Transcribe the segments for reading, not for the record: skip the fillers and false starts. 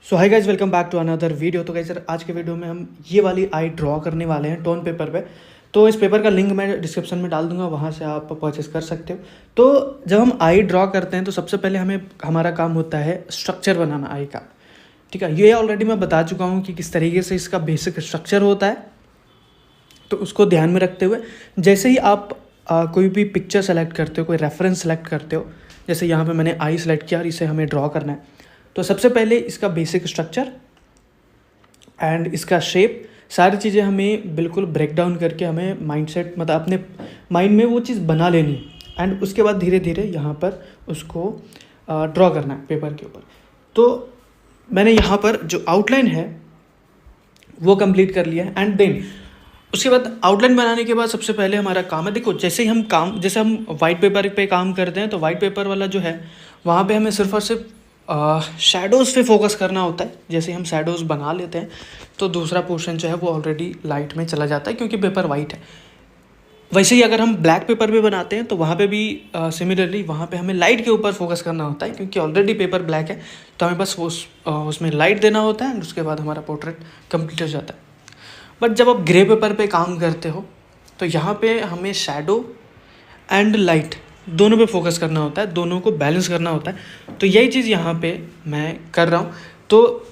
So hi guys, welcome back to another video. तो guys आज के वीडियो में हम ये वाली आई ड्रॉ करने वाले हैं टोन पेपर पे। तो इस पेपर का लिंक मैं डिस्क्रिप्शन में डाल दूंगा, वहाँ से आप परचेस कर सकते हो। तो जब हम आई ड्रॉ करते हैं तो सबसे पहले हमारा काम होता है स्ट्रक्चर बनाना आई का। ठीक है, ये ऑलरेडी मैं बता चुका हूँ कि किस तरीके से इसका बेसिक स्ट्रक्चर होता है। तो उसको ध्यान में रखते हुए जैसे ही आप कोई भी पिक्चर सेलेक्ट करते हो, कोई रेफरेंस सेलेक्ट करते हो, जैसे यहाँ पे मैंने आई सेलेक्ट किया और इसे हमें ड्रॉ करना है, तो सबसे पहले इसका बेसिक स्ट्रक्चर एंड इसका शेप, सारी चीज़ें हमें बिल्कुल ब्रेक डाउन करके हमें माइंडसेट मतलब अपने माइंड में वो चीज़ बना लेनी एंड उसके बाद धीरे धीरे यहाँ पर उसको ड्रॉ करना है पेपर के ऊपर। तो मैंने यहाँ पर जो आउटलाइन है वो कंप्लीट कर लिया है एंड देन उसके बाद आउटलाइन बनाने के बाद सबसे पहले हमारा काम है, देखो जैसे हम वाइट पेपर पे काम करते हैं तो वाइट पेपर वाला जो है वहाँ पे हमें सिर्फ और सिर्फ शैडोज़ पे फोकस करना होता है। जैसे हम शैडोज़ बना लेते हैं तो दूसरा पोर्शन जो है वो ऑलरेडी लाइट में चला जाता है क्योंकि पेपर वाइट है। वैसे ही अगर हम ब्लैक पेपर पे बनाते हैं तो वहाँ पे भी सिमिलरली वहाँ पे हमें लाइट के ऊपर फोकस करना होता है क्योंकि ऑलरेडी पेपर ब्लैक है, तो हमें बस उसमें लाइट देना होता है एंड उसके बाद हमारा पोर्ट्रेट कंप्लीट हो जाता है। बट जब आप ग्रे पेपर पे काम करते हो तो यहाँ पे हमें शैडो एंड लाइट दोनों पे फोकस करना होता है, दोनों को बैलेंस करना होता है। तो यही चीज़ यहाँ पे मैं कर रहा हूँ। तो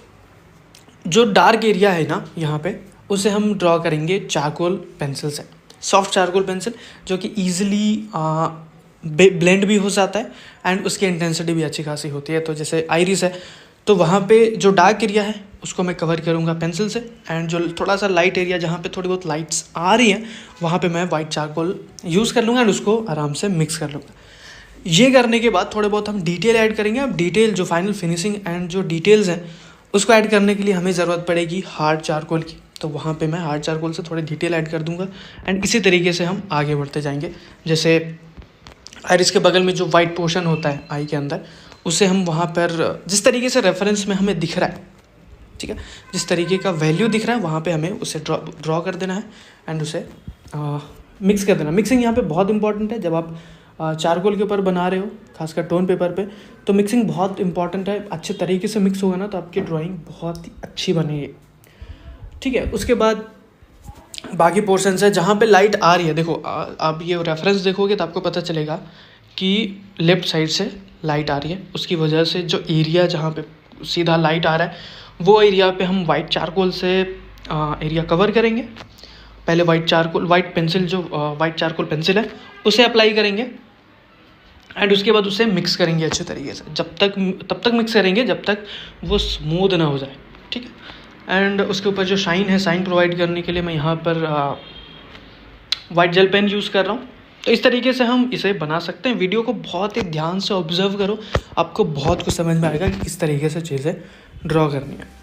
जो डार्क एरिया है ना यहाँ पे, उसे हम ड्रॉ करेंगे चारकोल पेंसिल से, सॉफ्ट चारकोल पेंसिल, जो कि ईजिली ब्लेंड भी हो जाता है एंड उसकी इंटेंसिटी भी अच्छी खासी होती है। तो जैसे आइरिस है तो वहाँ पे जो डार्क एरिया है उसको मैं कवर करूँगा पेंसिल से एंड जो थोड़ा सा लाइट एरिया जहाँ पे थोड़ी बहुत लाइट्स आ रही हैं वहाँ पे मैं वाइट चारकोल यूज़ कर लूँगा एंड उसको आराम से मिक्स कर लूँगा। ये करने के बाद थोड़े बहुत हम डिटेल ऐड करेंगे। अब डिटेल जो फाइनल फिनिशिंग एंड जो डिटेल्स हैं उसको ऐड करने के लिए हमें ज़रूरत पड़ेगी हार्ड चारकोल की, तो वहाँ पे मैं हार्ड चारकोल से थोड़ी डिटेल ऐड कर दूँगा एंड इसी तरीके से हम आगे बढ़ते जाएंगे। जैसे आइरिस के बगल में जो वाइट पोर्शन होता है आई के अंदर, उसे हम वहाँ पर जिस तरीके से रेफरेंस में हमें दिख रहा है, ठीक है, जिस तरीके का वैल्यू दिख रहा है वहाँ पे हमें उसे ड्रॉ कर देना है एंड उसे मिक्स कर देना। मिक्सिंग यहाँ पे बहुत इंपॉर्टेंट है। जब आप चारकोल के ऊपर बना रहे हो, खासकर टोन पेपर पे, तो मिक्सिंग बहुत इंपॉर्टेंट है। अच्छे तरीके से मिक्स होगा ना तो आपकी ड्राइंग बहुत ही अच्छी बनेगी। ठीक है, उसके बाद बाकी पोर्शन है जहाँ पे लाइट आ रही है, देखो आप ये रेफरेंस देखोगे तो आपको पता चलेगा कि लेफ़्ट साइड से लाइट आ रही है। उसकी वजह से जो एरिया जहाँ पे सीधा लाइट आ रहा है वो एरिया पे हम वाइट चारकोल से एरिया कवर करेंगे। पहले वाइट चारकोल पेंसिल है उसे अप्लाई करेंगे एंड उसके बाद उसे मिक्स करेंगे अच्छे तरीके से, तब तक मिक्स करेंगे जब तक वो स्मूथ ना हो जाए। ठीक है, एंड उसके ऊपर जो शाइन प्रोवाइड करने के लिए मैं यहाँ पर वाइट जेल पेन यूज़ कर रहा हूँ। तो इस तरीके से हम इसे बना सकते हैं। वीडियो को बहुत ही ध्यान से ऑब्जर्व करो, आपको बहुत कुछ समझ में आएगा कि किस तरीके से चीज़ें ड्रॉ करनी है।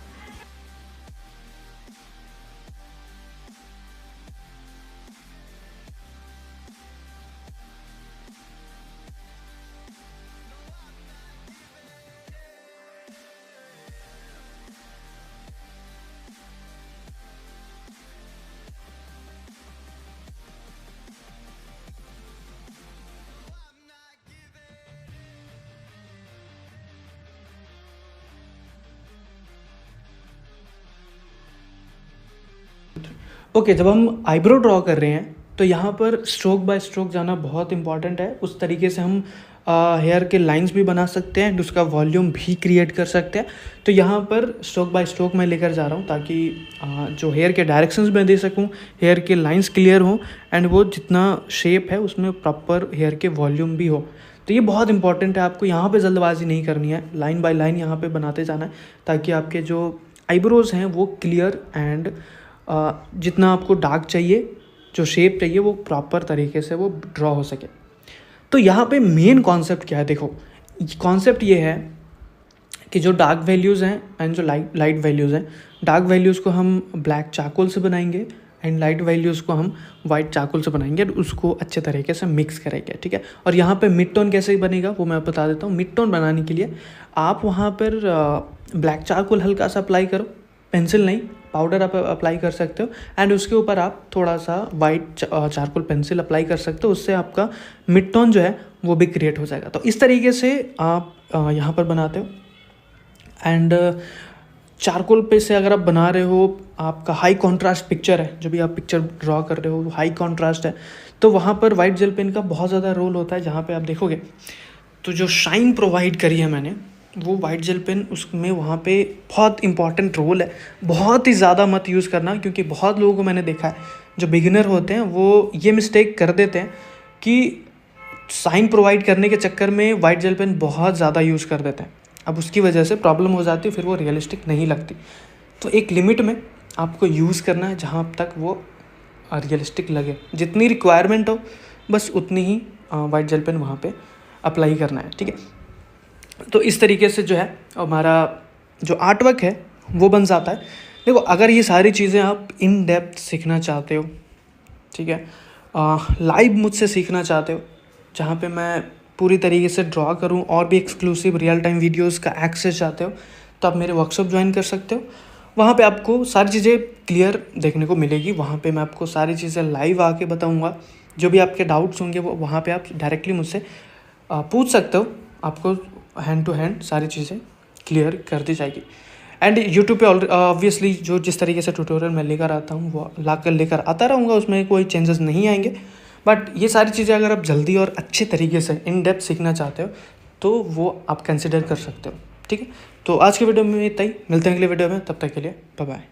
ओके, जब हम आईब्रो ड्रॉ कर रहे हैं तो यहाँ पर स्ट्रोक बाय स्ट्रोक जाना बहुत इंपॉर्टेंट है। उस तरीके से हम हेयर के लाइंस भी बना सकते हैं एंड उसका वॉल्यूम भी क्रिएट कर सकते हैं। तो यहाँ पर स्ट्रोक बाय स्ट्रोक मैं लेकर जा रहा हूँ ताकि जो हेयर के डायरेक्शंस मैं दे सकूँ, हेयर के लाइंस क्लियर हों एंड वो जितना शेप है उसमें प्रॉपर हेयर के वॉल्यूम भी हो। तो ये बहुत इंपॉर्टेंट है। आपको यहाँ पे जल्दबाजी नहीं करनी है, लाइन बाय लाइन यहाँ पे बनाते जाना है ताकि आपके जो आईब्रोज़ हैं वो क्लियर एंड जितना आपको डार्क चाहिए, जो शेप चाहिए, वो प्रॉपर तरीके से वो ड्रॉ हो सके। तो यहाँ पे मेन कॉन्सेप्ट क्या है, देखो कॉन्सेप्ट ये है कि जो डार्क वैल्यूज़ हैं एंड जो लाइट वैल्यूज़ हैं, डार्क वैल्यूज़ को हम ब्लैक चारकोल से बनाएंगे एंड लाइट वैल्यूज़ को हम वाइट चारकोल से बनाएंगे और उसको अच्छे तरीके से मिक्स करेंगे। ठीक है, और यहाँ पे मिड टोन कैसे बनेगा वो मैं बता देता हूँ। मिड टोन बनाने के लिए आप वहाँ पर ब्लैक चारकोल हल्का सा अप्लाई करो, पेंसिल नहीं, पाउडर आप अप्लाई कर सकते हो एंड उसके ऊपर आप थोड़ा सा वाइट चारकोल पेंसिल अप्लाई कर सकते हो। उससे आपका मिड टोन जो है वो भी क्रिएट हो जाएगा। तो इस तरीके से आप यहाँ पर बनाते हो एंड चारकोल पे से अगर आप बना रहे हो, आपका हाई कॉन्ट्रास्ट पिक्चर है, जो भी आप पिक्चर ड्रॉ कर रहे हो वो हाई कॉन्ट्रास्ट है, तो वहाँ पर वाइट जेल पेन का बहुत ज़्यादा रोल होता है। जहाँ पे आप देखोगे तो जो शाइन प्रोवाइड करी है मैंने, वो वाइट जेल पेन उसमें वहाँ पे बहुत इंपॉर्टेंट रोल है। बहुत ही ज़्यादा मत यूज़ करना, क्योंकि बहुत लोगों को मैंने देखा है जो बिगिनर होते हैं वो ये मिस्टेक कर देते हैं कि साइन प्रोवाइड करने के चक्कर में वाइट जेल पेन बहुत ज़्यादा यूज़ कर देते हैं। अब उसकी वजह से प्रॉब्लम हो जाती है, फिर वो रियलिस्टिक नहीं लगती। तो एक लिमिट में आपको यूज़ करना है, जहाँ तक वो रियलिस्टिक लगे, जितनी रिक्वायरमेंट हो बस उतनी ही वाइट जेल पेन वहाँ पे अप्लाई करना है, ठीक है। तो इस तरीके से जो है हमारा जो आर्ट वर्क है वो बन जाता है। देखो, अगर ये सारी चीज़ें आप इन डेप्थ सीखना चाहते हो, ठीक है, लाइव मुझसे सीखना चाहते हो, जहाँ पे मैं पूरी तरीके से ड्रॉ करूँ और भी एक्सक्लूसिव रियल टाइम वीडियोस का एक्सेस चाहते हो, तो आप मेरे वर्कशॉप ज्वाइन कर सकते हो। वहाँ पे आपको सारी चीज़ें क्लियर देखने को मिलेगी। वहाँ पे मैं आपको सारी चीज़ें लाइव आके बताऊँगा। जो भी आपके डाउट्स होंगे वो वहाँ पे आप डायरेक्टली मुझसे पूछ सकते हो। आपको हैंड टू हैंड सारी चीज़ें क्लियर कर दी जाएगी। एंड यूट्यूब पे ऑब्वियसली जो जिस तरीके से ट्यूटोरियल मैं लेकर आता हूँ वो लेकर आता रहूँगा, उसमें कोई चेंजेस नहीं आएंगे। बट ये सारी चीज़ें अगर आप जल्दी और अच्छे तरीके से इन डेप्थ सीखना चाहते हो तो वो आप कंसिडर कर सकते हो, ठीक है। तो आज के वीडियो में इतना ही, मिलते हैं अगले वीडियो में, तब तक के लिए बाय बाय।